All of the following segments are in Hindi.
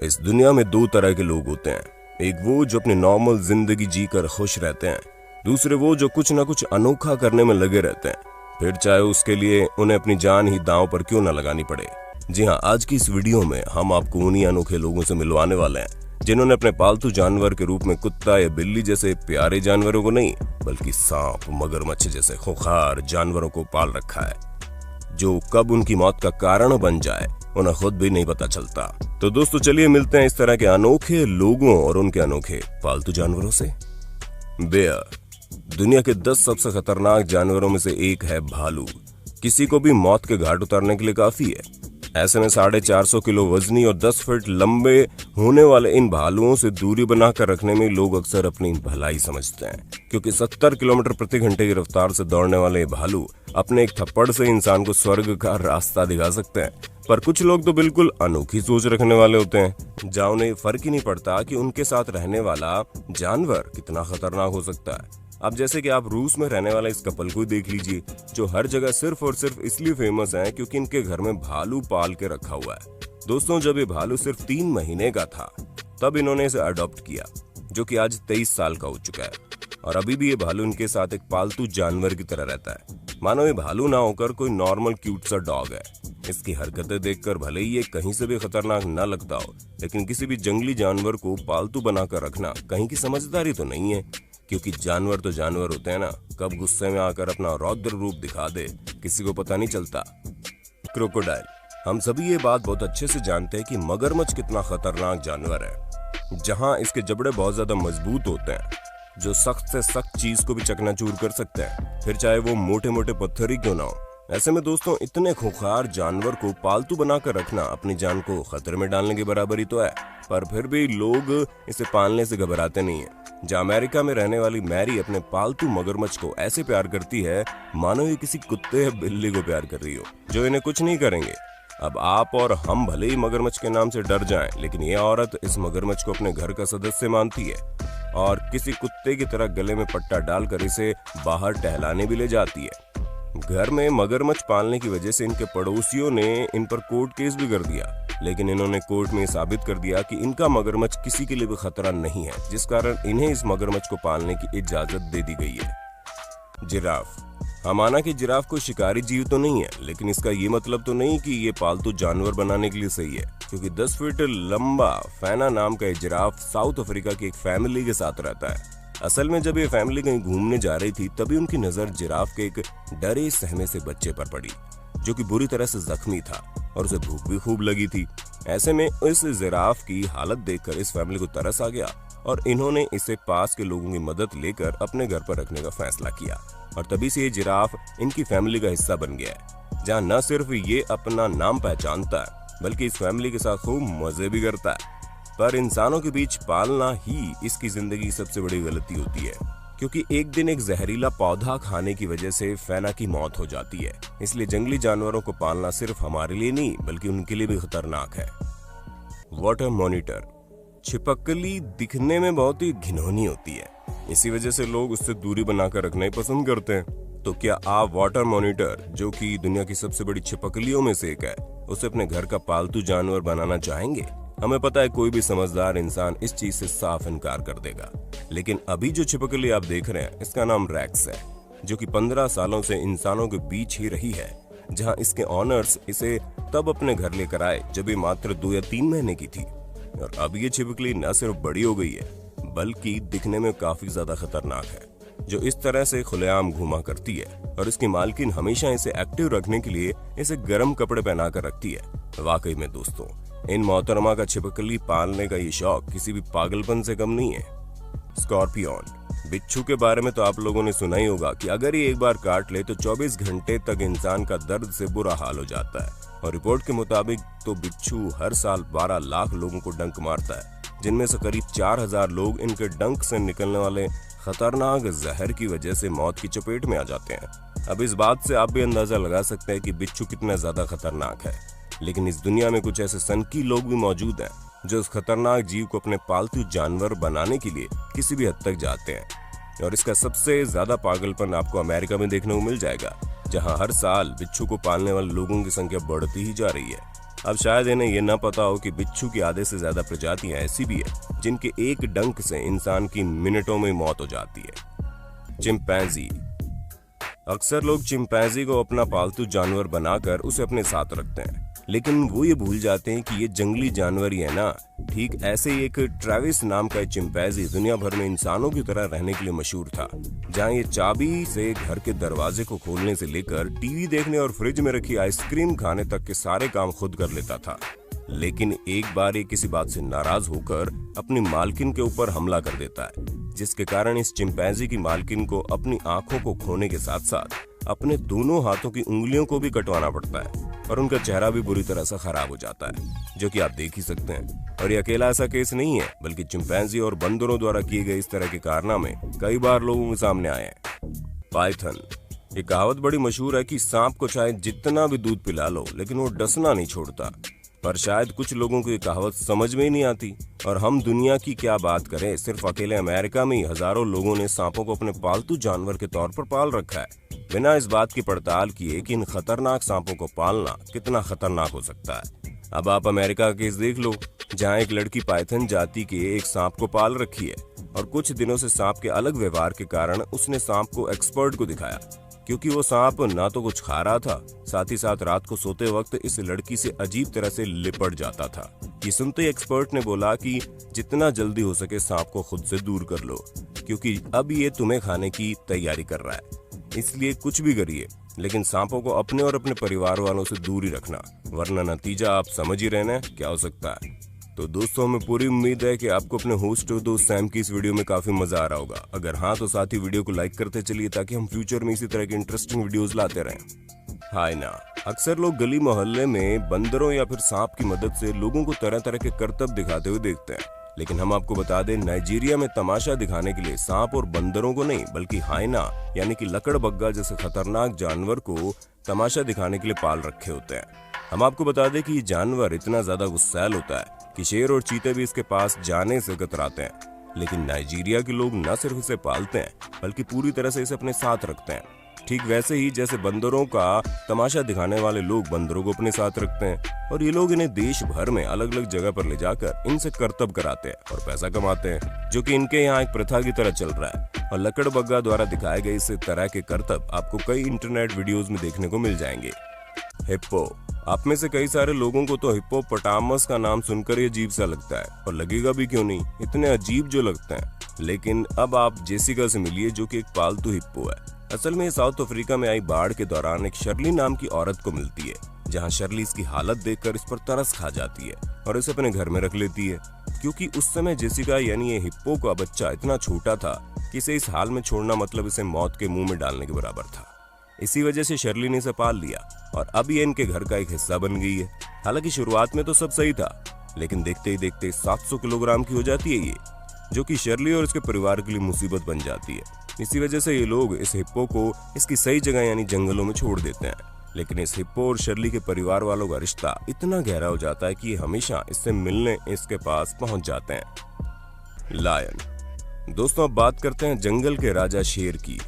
इस दुनिया में दो तरह के लोग होते हैं। एक वो जो अपनी नॉर्मल जिंदगी जीकर खुश रहते हैं, दूसरे वो जो कुछ ना कुछ अनोखा करने में लगे रहते हैं, फिर चाहे उसके लिए उन्हें अपनी जान ही दांव पर क्यों ना लगानी पड़े। जी हाँ, आज की इस वीडियो में हम आपको उन्हीं अनोखे लोगों से मिलवाने वाले हैं जिन्होंने अपने पालतू जानवर के रूप में कुत्ता या बिल्ली जैसे प्यारे जानवरों को नहीं, बल्कि सांप, मगरमच्छ जैसे खूंखार जानवरों को पाल रखा है, जो कब उनकी मौत का कारण बन जाए उन्हें खुद भी नहीं पता चलता। तो दोस्तों चलिए मिलते हैं इस तरह के अनोखे लोगों और उनके अनोखे पालतू जानवरों से। बेयर दुनिया के 10 सबसे खतरनाक जानवरों में से एक है भालू। किसी को भी मौत के घाट उतारने के लिए काफी है। ऐसे में 450 किलो वजनी और 10 फीट लंबे होने वाले इन भालुओं से दूरी बनाकर रखने में लोग अक्सर अपनी भलाई समझते हैं, क्योंकि 70 किलोमीटर प्रति घंटे की रफ्तार से दौड़ने वाले भालू अपने एक थप्पड़ से इंसान को स्वर्ग का रास्ता दिखा सकते हैं। पर कुछ लोग तो बिल्कुल अनोखी सोच रखने वाले होते हैं, जहाँ उन्हें फर्क ही नहीं पड़ता कि उनके साथ रहने वाला जानवर कितना खतरनाक हो सकता है। अब जैसे कि आप रूस में रहने वाला इस कपल को देख लीजिए, जो हर जगह सिर्फ और सिर्फ इसलिए फेमस है क्योंकि इनके घर में भालू पाल के रखा हुआ है। दोस्तों, जब ये भालू सिर्फ 3 महीने का था तब इन्होंने इसे अडॉप्ट किया, जो कि आज 23 साल का हो चुका है, और अभी भी ये भालू इनके साथ एक पालतू जानवर की तरह रहता है। मानो ये भालू ना होकर कोई नॉर्मल क्यूट सा डॉग है। इसकी हरकतें देखकर भले ही ये कहीं से भी खतरनाक न लगता हो, लेकिन किसी भी जंगली जानवर को पालतू बनाकर रखना कहीं की समझदारी तो नहीं है, क्योंकि जानवर तो जानवर होते हैं ना, कब गुस्से में आकर अपना रौद्र रूप दिखा दे किसी को पता नहीं चलता। क्रोकोडाइल, हम सभी ये बात बहुत अच्छे से जानते हैं कि मगरमच्छ कितना खतरनाक जानवर है। जहां इसके जबड़े बहुत ज्यादा मजबूत होते हैं, जो सख्त से सख्त चीज को भी चकनाचूर कर सकते हैं, फिर चाहे वो मोटे मोटे पत्थर ही क्यों ना हो। ऐसे में दोस्तों, इतने खूंखार जानवर को पालतू बनाकर रखना अपनी जान को खतरे में डालने के बराबर ही तो है। पर फिर भी लोग इसे पालने से घबराते नहीं है। जहाँ अमेरिका में रहने वाली मैरी अपने पालतू मगरमच्छ को ऐसे प्यार करती है मानो ये किसी कुत्ते या बिल्ली को प्यार कर रही हो, जो इन्हें कुछ नहीं करेंगे। अब आप और हम भले ही मगरमच्छ के नाम से डर जाएं, लेकिन ये औरत इस मगरमच्छ को अपने घर का सदस्य मानती है और किसी कुत्ते की तरह गले में पट्टा डालकर इसे बाहर टहलाने भी ले जाती है। घर में मगरमच्छ पालने की वजह से इनके पड़ोसियों ने इन पर कोर्ट केस भी कर दिया, लेकिन इन्होंने कोर्ट में साबित कर दिया कि इनका मगरमच्छ किसी के लिए भी खतरा नहीं है, जिस कारण इन्हें इस मगरमच्छ को पालने की इजाजत दे दी गई है। जिराफ, हम माना कि जिराफ कोई शिकारी जीव तो नहीं है, लेकिन इसका ये मतलब तो नहीं कि ये पालतू जानवर बनाने के लिए सही है, क्योंकि 10 फीट लंबा फैना नाम का ये जिराफ साउथ अफ्रीका की एक फैमिली के साथ रहता है। असल में जब ये फैमिली कहीं घूमने जा रही थी, तभी उनकी नजर जिराफ के एक डरे सहमे से बच्चे पर पड़ी, जो कि बुरी तरह से जख्मी था और उसे भूख भी खूब लगी थी। ऐसे में इस जिराफ की हालत देखकर इस फैमिली को तरस आ गया और इन्होंने इसे पास के लोगों की मदद लेकर अपने घर पर रखने का फैसला किया, और तभी से ये जिराफ इनकी फैमिली का हिस्सा बन गया है, जहाँ न सिर्फ ये अपना नाम पहचानता है, बल्कि इस फैमिली के साथ खूब मजे भी करता है। पर इंसानों के बीच पालना ही इसकी जिंदगी की सबसे बड़ी गलती होती है, क्योंकि एक दिन एक जहरीला पौधा खाने की वजह से फैना की मौत हो जाती है। इसलिए जंगली जानवरों को पालना सिर्फ हमारे लिए नहीं, बल्कि उनके लिए भी खतरनाक है। वाटर मॉनिटर, छिपकली दिखने में बहुत ही घिनौनी होती है, इसी वजह से लोग उससे दूरी बनाकर रखना ही पसंद करते हैं। तो क्या आप वाटर मॉनिटर, जो कि दुनिया की सबसे बड़ी छिपकलियों में से एक है, उसे अपने घर का पालतू जानवर बनाना चाहेंगे? हमें पता है कोई भी समझदार इंसान इस चीज से साफ इनकार कर देगा, लेकिन अभी जो छिपकली आप देख रहे हैं, इसका नाम रैक्स है, जो कि 15 सालों से इंसानों के बीच ही रही है। जहां इसके ऑनर्स इसे तब अपने घर लेकर आए जब ये मात्र 2 या 3 महीने की थी, और अब ये छिपकली न सिर्फ बड़ी हो गई है, बल्कि दिखने में काफी ज्यादा खतरनाक है, जो इस तरह से खुलेआम घूमा करती है, और इसकी मालकिन हमेशा इसे एक्टिव रखने के लिए इसे गर्म कपड़े पहनाकर रखती है। वाकई में दोस्तों, इन मोहतरमा का छिपकली पालने का ये शौक किसी भी पागलपन से कम नहीं है। स्कॉर्पियन, बिच्छू के बारे में तो आप लोगों ने सुना ही होगा कि अगर ये एक बार काट ले तो 24 घंटे तक इंसान का दर्द से बुरा हाल हो जाता है, और रिपोर्ट के मुताबिक तो बिच्छू हर साल 12 लाख लोगों को डंक मारता है, जिनमें से करीब 4000 लोग इनके डंक से निकलने वाले खतरनाक जहर की वजह से मौत की चपेट में आ जाते हैं। अब इस बात से आप भी अंदाजा लगा सकते हैं कि बिच्छू कितना ज्यादा खतरनाक है, लेकिन इस दुनिया में कुछ ऐसे सनकी लोग भी मौजूद हैं जो इस खतरनाक जीव को अपने पालतू जानवर बनाने के लिए किसी भी हद तक जाते हैं। और इसका सबसे ज्यादा पागलपन आपको अमेरिका में देखने को मिल जाएगा, जहां हर साल बिच्छू को पालने वाले लोगों की संख्या बढ़ती ही जा रही है। अब शायद इन्हें यह न पता हो कि बिच्छू की आधे से ज्यादा प्रजातियां ऐसी भी है जिनके एक डंक से इंसान की मिनटों में मौत हो जाती है। चिंपैंजी। अक्सर लोग चिंपैंजी को अपना पालतू जानवर बनाकर उसे अपने साथ रखते हैं, लेकिन वो ये भूल जाते हैं कि ये जंगली जानवर ही है ना। ठीक ऐसे ही एक ट्रेविस नाम का चिंपैंजी दुनिया भर में इंसानों की तरह रहने के लिए मशहूर था, जहां ये चाबी से घर के दरवाजे को खोलने से लेकर टीवी देखने और फ्रिज में रखी आइसक्रीम खाने तक के सारे काम खुद कर लेता था। लेकिन एक बार ये किसी बात से नाराज होकर अपनी मालकिन के ऊपर हमला कर देता है, जिसके कारण इस चिंपैंजी की मालकिन को अपनी आंखों को खोने के साथ साथ अपने दोनों हाथों की उंगलियों को भी कटवाना पड़ता है और उनका चेहरा भी बुरी तरह से खराब हो जाता है, जो कि आप देख ही सकते हैं। और ये अकेला ऐसा केस नहीं है, बल्कि चिंपैंजी और बंदरों द्वारा किए गए इस तरह के कारनामे कई बार लोगों के सामने आए हैं। पाइथन। ये कहावत बड़ी मशहूर है कि सांप को चाहे जितना भी दूध पिला लो लेकिन वो डसना नहीं छोड़ता, पर शायद कुछ लोगों को ये कहावत समझ में ही नहीं आती। और हम दुनिया की क्या बात करें, सिर्फ अकेले अमेरिका में ही हजारों लोगों ने सांपों को अपने पालतू जानवर के तौर पर पाल रखा है, बिना इस बात की पड़ताल किए कि इन खतरनाक सांपों को पालना कितना खतरनाक हो सकता है। अब आप अमेरिका का केस देख लो, जहां एक लड़की पाइथन जाति के एक सांप को पाल रखी है और कुछ दिनों से सांप के अलग व्यवहार के कारण उसने सांप को एक्सपर्ट को दिखाया, क्योंकि वो सांप ना तो कुछ खा रहा था, साथ ही साथ रात को सोते वक्त इस लड़की से अजीब तरह से लिपट जाता था। ये सुनते ही एक्सपर्ट ने बोला कि जितना जल्दी हो सके सांप को खुद से दूर कर लो, क्योंकि अब ये तुम्हें खाने की तैयारी कर रहा है। इसलिए कुछ भी करिए, लेकिन सांपों को अपने और अपने परिवार वालों से दूर ही रखना, वरना नतीजा आप समझ ही रहना क्या हो सकता है। तो दोस्तों, हमें पूरी उम्मीद है कि आपको अपने होस्ट और दोस्त सैम की इस वीडियो में काफी मजा आ रहा होगा। अगर हाँ, तो साथ ही वीडियो को लाइक करते चलिए ताकि हम फ्यूचर में इसी तरह के इंटरेस्टिंग वीडियोस लाते रहें। हाय ना, अक्सर लोग गली मोहल्ले में बंदरों या फिर सांप की मदद से लोगों को तरह तरह के करतब दिखाते हुए देखते हैं, लेकिन हम आपको बता दें, नाइजीरिया में तमाशा दिखाने के लिए सांप और बंदरों को नहीं, बल्कि हाइना यानी कि लकड़बग्गा जैसे खतरनाक जानवर को तमाशा दिखाने के लिए पाल रखे होते हैं। हम आपको बता दें कि ये जानवर इतना ज्यादा गुस्सैल होता है कि शेर और चीते भी इसके पास जाने से कतराते हैं। लेकिन नाइजीरिया के लोग न सिर्फ इसे पालते हैं, बल्कि पूरी तरह से इसे अपने साथ रखते हैं। ठीक वैसे ही जैसे बंदरों का तमाशा दिखाने वाले लोग बंदरों को अपने साथ रखते हैं, और ये लोग इन्हें देश भर में अलग अलग जगह पर ले जाकर इनसे करतब कराते हैं और पैसा कमाते हैं, जो कि इनके यहाँ एक प्रथा की तरह चल रहा है। और लकड़बग्गा द्वारा दिखाए गए इस तरह के करतब आपको कई इंटरनेट वीडियोज में देखने को मिल जाएंगे। हिप्पो। आप में से कई सारे लोगों को तो हिप्पोपोटामस का नाम सुनकर ही अजीब सा लगता है, और लगेगा भी क्यों नहीं, इतने अजीब जो लगते हैं। लेकिन अब आप जेसिका से मिलिए, जो कि एक पालतू हिप्पो है। असल में साउथ अफ्रीका में आई बाढ़ के दौरान एक शर्ली नाम की औरत को मिलती है, जहां शर्ली इसकी हालत देखकर इस पर तरस खा जाती है और इसे अपने घर में रख लेती है, क्योंकि उस समय जेसिका यानी ये हिप्पो का बच्चा इतना छोटा था कि इसे इस हाल में छोड़ना मतलब इसे मौत के मुंह में डालने के बराबर था। इसी वजह से शर्ली ने इसे पाल लिया और अब ये इनके घर का एक हिस्सा बन गई है। हालांकि शुरुआत में तो सब सही था, लेकिन देखते ही देखते 700 किलोग्राम की हो जाती है ये, जो कि शर्ली और इसके परिवार के लिए मुसीबत बन जाती है। इसी वजह से ये लोग इस हिप्पो को इसकी सही जगह यानी जंगलों में छोड़ देते हैं। लेकिन इस हिप्पो और शर्ली के परिवार वालों का रिश्ता इतना गहरा हो जाता है कि ये हमेशा इससे मिलने इसके पास पहुंच जाते हैं। लायन। दोस्तों, अब बात करते हैं जंगल के राजा शेर की,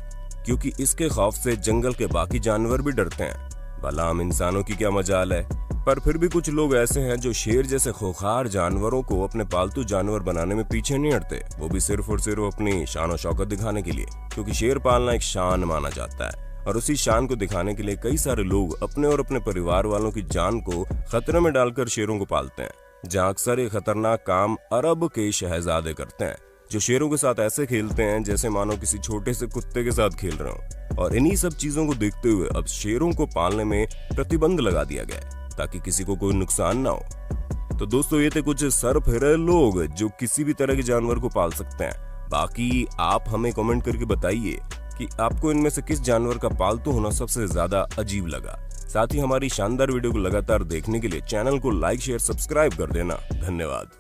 क्योंकि इसके खौफ से जंगल के बाकी जानवर भी डरते हैं। भला हम इंसानों की क्या मजाल है, पर फिर भी कुछ लोग ऐसे हैं जो शेर जैसे खूंखार जानवरों को अपने पालतू जानवर बनाने में पीछे नहीं हटते, वो भी सिर्फ और सिर्फ अपनी शान और शौकत दिखाने के लिए, क्योंकि शेर पालना एक शान माना जाता है। और उसी शान को दिखाने के लिए कई सारे लोग अपने और अपने परिवार वालों की जान को खतरे में डालकर शेरों को पालते हैं, जहाँ अक्सर ये खतरनाक काम अरब के शहजादे करते हैं, जो शेरों के साथ ऐसे खेलते हैं जैसे मानो किसी छोटे से कुत्ते के साथ खेल रहे हो। और इन्हीं सब चीजों को देखते हुए अब शेरों को पालने में प्रतिबंध लगा दिया गया है, ताकि किसी को कोई नुकसान ना हो। तो दोस्तों, ये थे कुछ सरफिरे लोग जो किसी भी तरह के जानवर को पाल सकते हैं। बाकी आप हमें कमेंट करके बताइए कि आपको इनमें से किस जानवर का पालतू होना सबसे ज्यादा अजीब लगा। साथ ही हमारी शानदार वीडियो को लगातार देखने के लिए चैनल को लाइक, शेयर, सब्सक्राइब कर देना। धन्यवाद।